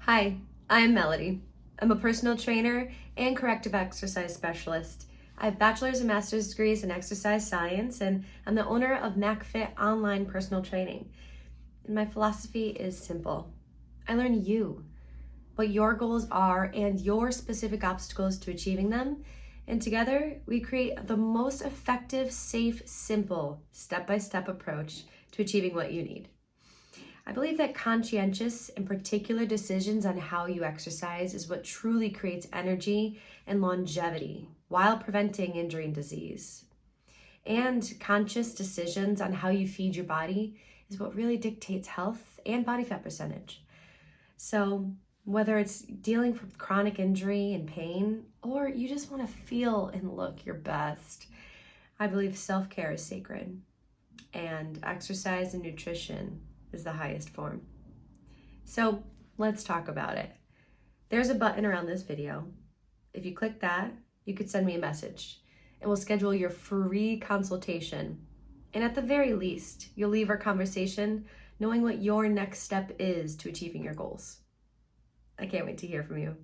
Hi, I'm Melody. I'm a personal trainer and corrective exercise specialist. I have bachelor's and master's degrees in exercise science, and I'm the owner of MAKfit online personal training. And my philosophy is simple. I learn you, what your goals are, and your specific obstacles to achieving them. And together, we create the most effective, safe, simple, step-by-step approach to achieving what you need. I believe that conscientious and particular decisions on how you exercise is what truly creates energy and longevity while preventing injury and disease. And conscious decisions on how you feed your body is what really dictates health and body fat percentage. So whether it's dealing with chronic injury and pain, or you just want to feel and look your best, I believe self-care is sacred, and exercise and nutrition is the highest form. So let's talk about it. There's a button around this video. If you click that, you could send me a message and we'll schedule your free consultation. And at the very least, you'll leave our conversation knowing what your next step is to achieving your goals. I can't wait to hear from you.